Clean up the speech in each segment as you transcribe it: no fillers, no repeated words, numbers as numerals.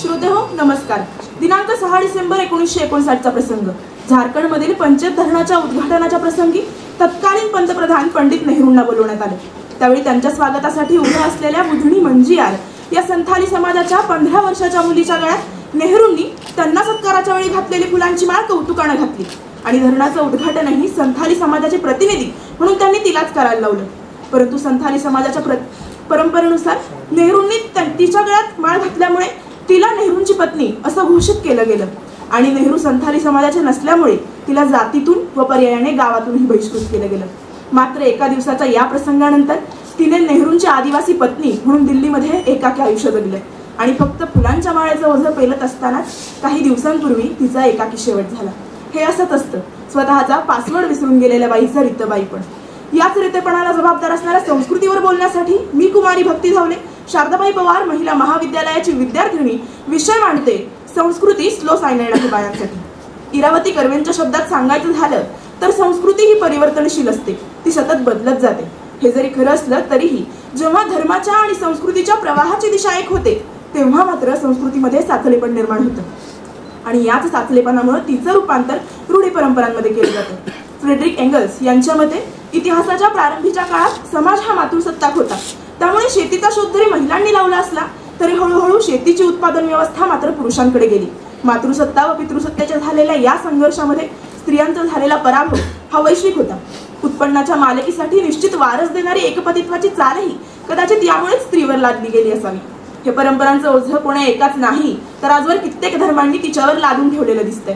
श्रोतेहो नमस्कार. दिनांक 6 डिसेंबर 1959 चा प्रसंग. झारखंडमधील पंचेत धरणाच्या उद्घाटनाच्या प्रसंगी तत्कालीन पंतप्रधान पंडित नेहरूंना बोलवण्यात आले. त्यावेळी त्यांच्या स्वागतासाठी उभ्या असलेल्या बुधणी मंजियार या संथाली समाजाच्या 15 वर्षाच्या मुलीच्या गळ्यात नेहरूंनी त्यांना सत्काराच्या वेळी घातलेली फुलांची माळ कौतुकाने घातली आणि धरणाचं उद्घाटनही संथाली समाजाचे प्रतिनिधी म्हणून त्यांनी तिलाच करायला लावलं. परंतु संथाली समाजाच्या परंपरेनुसार नेहरूंनी तिच्या गळ्यात माळ घातल्यामुळे तिला नेहरूंची पत्नी असं घोषित केलं गेलं आणि नेहरू संथाली समाजाचे नसल्यामुळे तिला जातीतून व पर्यायाने गावातूनही बहिष्कृत केलं गेलं. मात्र एका दिवसाच्या या प्रसंगानंतर तिने नेहरूंची आदिवासी पत्नी म्हणून दिल्लीमध्ये एकाकी आयुष्य जगले आणि फक्त फुलांच्या माळेचं ओझं पेलत असतानाच काही दिवसांपूर्वी तिचा एकाकी शेवट झाला. हे असंच असतं. स्वतःचा पासवर्ड विसरून गेलेल्या बाईचा रितबाई पण. याच रितेपणाला जबाबदार असणाऱ्या संस्कृतीवर बोलण्यासाठी मी कुमारी भक्ती धावले, शारदाबाई पवार महिला महाविद्यालयाची विद्यार्थिनी, विषय मांडते संस्कृती स्लो सायनाइड आहे बायांसाठी. इरावती कर्वेंच्या शब्दात सांगायचं झालं तर संस्कृती ही परिवर्तनशील असते, ती सतत बदलत जाते. हे जरी खरं असलं तरीही जेव्हा धर्माच्या आणि संस्कृतीच्या प्रवाहाची दिशा एक होते तेव्हा मात्र संस्कृतीमध्ये साचलेपण निर्माण होतं आणि याच साचलेपणामुळे तिचं रूपांतर रूढी परंपरांमध्ये केलं जातं. फ्रेडरिक एंगल्स यांच्या मते इतिहासाच्या प्रारंभीच्या काळात समाज हा मातृसत्ताक होता, त्यामुळे शेतीचा शोध जरी महिलांनी लावला असला तरी हळूहळू शेतीची उत्पादन व्यवस्था मात्र पुरुषांकडे गेली. मातृसत्ता व पितृसत्तेच्या झालेल्या या संघर्षामध्ये स्त्रियांचा झालेला पराभव हा वैश्विक होता. उत्पन्नाच्या मालकीसाठी निश्चित वारस देणारी एकपतित्वाची चालही कदाचित यामुळेच स्त्रीवर लादली गेली असावी. हे परंपरांचं ओझं कोणा एकाच नाही तर आजवर कित्येक धर्मांनी तिच्यावर लादून ठेवलेलं दिसतंय.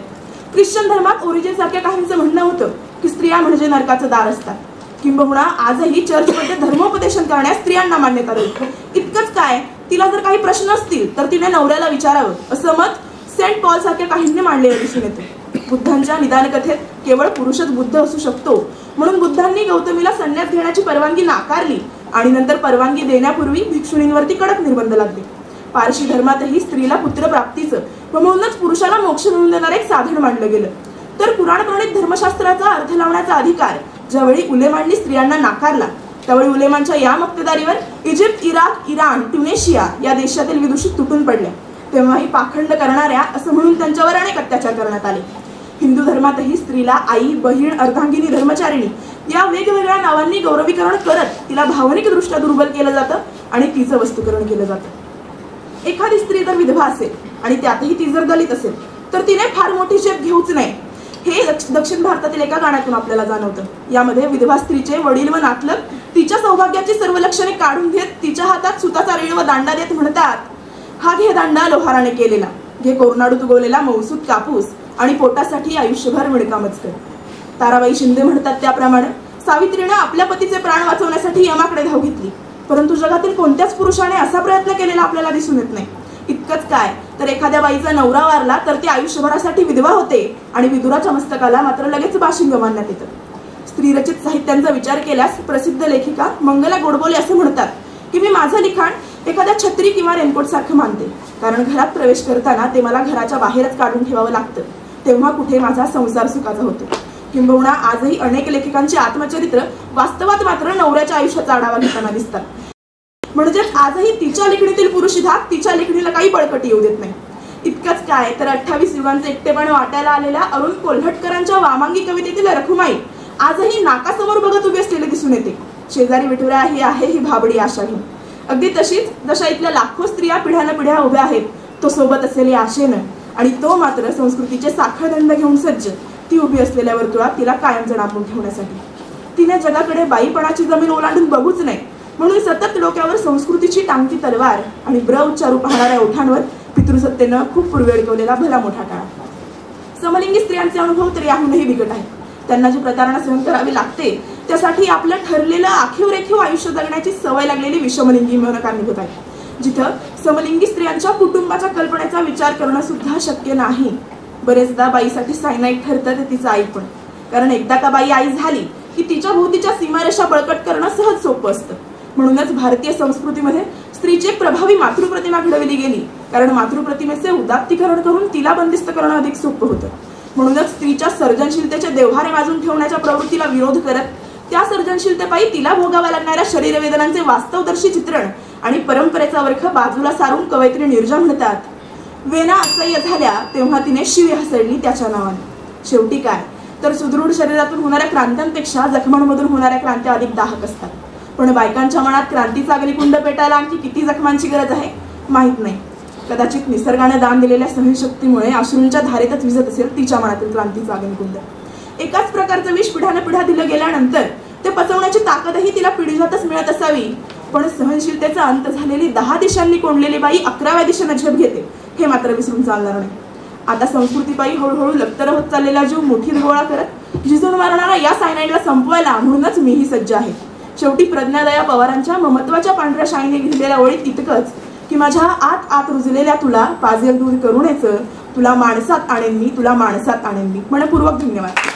ख्रिश्चन धर्मात ओरिजिन सारख्या काहींचं म्हणणं होतं की स्त्रिया म्हणजे नरकाचं दार असतात. किंबहुना आजही चर्चमध्ये धर्मोपदेशन करण्यास स्त्रियांना मान्यता देईल. इतकंच काय, तिला जर काही प्रश्न असतील तर तिने नवऱ्याला विचारावं असं मत सेंट पॉल सारख्या काहींनी मांडलेलं दिसून येतं. बुद्धांच्या निदानकथेत केवळ पुरुषच बुद्ध असू शकतो म्हणून बुद्धांनी गौतमीला संन्यास घेण्याची परवानगी नाकारली आणि नंतर परवानगी देण्यापूर्वी भिक्षुणींवरती कडक निर्बंध लागले. पारशी धर्मातही स्त्रीला पुत्रप्राप्तीचं व म्हणूनच पुरुषाला मोक्ष मिळवून देणारं एक साधन मानलं गेलं. तर पुराण प्रणित धर्मशास्त्राचा अर्थ लावण्याचा अधिकार ज्यावेळी उलेमांनी स्त्रियांना नाकारला त्यावेळी उलेमांच्या या मक्तेदारीवर इजिप्त, इराक, इराण, ट्युनेशिया या देशातील विदुषी तुटून पडल्या. तेव्हाही पाखंड करणाऱ्या असं म्हणून त्यांच्यावर अनेक अत्याचार करण्यात आले. हिंदू धर्मातही स्त्रीला आई, बहीण, अर्धांगिनी, धर्मचारिणी या वेगवेगळ्या नावांनी गौरवीकरण करत तिला भावनिकदृष्ट्या दुर्बल केलं जातं आणि तिचं वस्तुकरण केलं जातं. एखादी स्त्री जर विधवा असेल आणि त्यातही ती जर दलित असेल तर तिने फार मोठी झेप घेऊच नये. हे दक्षिण भारतातील एका गाण्यातून आपल्याला जाणवतं. यामध्ये विधवा स्त्रीचे वडील व नातलग तिच्या सौभाग्याची सर्व लक्षणे काढून घेत तिच्या हातात सुताचा रीळ व दांडा देत म्हणतात, हा घे दांडा लोहाराने केलेला, घे कोरनाडूत उगवलेला मौसूद कापूस आणि पोटासाठी आयुष्यभर मिळकामच कर. ताराबाई शिंदे म्हणतात त्याप्रमाणे सावित्रीने आपल्या पतीचे प्राण वाचवण्यासाठी यमाकडे धाव घेतली, परंतु जगातील कोणत्याच पुरुषाने असा प्रयत्न केलेला आपल्याला दिसून येत नाही. इतकंच काय तर एखाद्या बाईचा नवरा वारला तर ती आयुष्यभरासाठी विधवा होते आणि विदुराच्या मस्तकाला मात्र लगेच बाशिंग मानण्यात येतं. स्त्रीरचित साहित्यांचा विचार केल्यास प्रसिद्ध लेखिका मंगला गोडबोले असं म्हणतात की मी माझं लिखाण एखाद्या छत्री किंवा रेनकोट सारखं मानते, कारण घरात प्रवेश करताना ते मला घराच्या बाहेरच काढून ठेवावं लागतं, तेव्हा कुठे माझा संसार सुखाचा होतो. किंबहुना आजही अनेक लेखिकांची आत्मचरित्र वास्तवात मात्र नवऱ्याच्या आयुष्याचा आढावा घेताना दिसतात. म्हणजेच आजही तिच्या लेखणीतील पुरुषी धाक तिच्या लेखणीला काही बळकटी येऊ देत नाही. इतकंच काय तर 28 युगांचे एकटेपण वाटायला आलेल्या अरुण कोल्हटकरांच्या वामांगी कवितेतील रखुमाई आजही नाकासमोर बघत उभी असलेले दिसून येते. शेजारी विठुरा ही आहे ही भाबडी आशा घेऊन. अगदी तशीच जशा इथल्या लाखो स्त्रिया पिढ्यानं पिढ्या उभ्या आहेत तो सोबत असेल आशेनं आणि तो मात्र संस्कृतीचे साखळदंड घेऊन सज्ज ती उभी असलेल्या वर्तुळात तिला कायम जणापून ठेवण्यासाठी. तिने जगाकडे बाईपणाची जमीन ओलांडून बघूच नाही म्हणून सतत डोक्यावर संस्कृतीची टांगती तलवार आणि ब्र उच्चारू पाहणाऱ्या ओठांवर पितृसत्तेनं खूप पूर्वी अडकवलेला भला मोठा काळा. समलिंगी स्त्रियांचे अनुभव तर याहूनही बिकट आहेत. त्यांना जी प्रतारणा सहन करावी लागते त्यासाठी आपलं ठरलेलं आखीव रेखीव आयुष्य जगण्याची सवय लागलेली विषमलिंगी मन कारणीभूत आहे. जिथं समलिंगी स्त्रियांच्या कुटुंबाच्या कल्पनेचा विचार करणं सुद्धा शक्य नाही. बरेचदा बाईसाठी सायनाईड ठरतं ते तिचं आईपण, कारण एकदा का बाई आई झाली की तिच्या भोवतीच्या सीमारेषा बळकट करणं सहज सोपं असतं. म्हणूनच भारतीय संस्कृतीमध्ये स्त्रीची एक प्रभावी मातृप्रतिमा घडवली गेली, कारण मातृप्रतिमेचे उदात्तीकरण करून तिला बंदिस्त करणं अधिक सोपं होतं. म्हणूनच स्त्रीच्या सर्जनशीलतेचे देव्हारे वाजून ठेवण्याच्या प्रवृत्तीला विरोध करत त्या सर्जनशीलतेपायी तिला भोगाव्या लागणाऱ्या शरीरवेदनांचे वास्तवदर्शी चित्रण आणि परंपरेचा वर्ख बाजूला सारून कवयित्री निर्जा म्हणतात, वेना असह्य झाल्या तेव्हा तिने शिवी हसडली त्याच्या नावाने. शेवटी काय तर सुदृढ शरीरातून होणाऱ्या क्रांत्यांपेक्षा जखमांमधून होणाऱ्या क्रांत्या अधिक दाहक असतात. पण बायकांच्या मनात क्रांतीचा अग्निकुंड पेटायला आणखी किती जखमांची गरज आहे माहीत नाही. कदाचित निसर्गाने दान दिलेल्या सहनशक्तीमुळे अश्रूंच्या धारेतच विझत असेल तिच्या मनातील क्रांतीचा अग्निकुंड. एकाच प्रकारचं विष पिढ्याने पिढ्या दिलं गेल्यानंतर ते पचवण्याची ताकदही तिला पिढीजातच मिळत असावी. पण सहनशीलतेचा अंत झालेली 10 दिशांनी कोंडलेली बाई 11व्या दिशेने झेप घेते हे मात्र विसरून चालणार नाही. आता संस्कृतीपायी हळूहळू लक्तर होत चाललेला जीव मुठीत गोळा करत झिजून मारणारा या सायनाईडला संपवायला म्हणूनच मीही सज्ज आहे. शेवटी प्रज्ञादया पवारांच्या ममत्वाच्या पांढऱ्या शाईने लिहिलेल्या ओळीत इतकंच की माझ्या आत आत रुजलेल्या तुला पाजेल दूर करूनच तुला माणसात आणेन मी, तुला माणसात आणेन मी. मनपूर्वक धन्यवाद.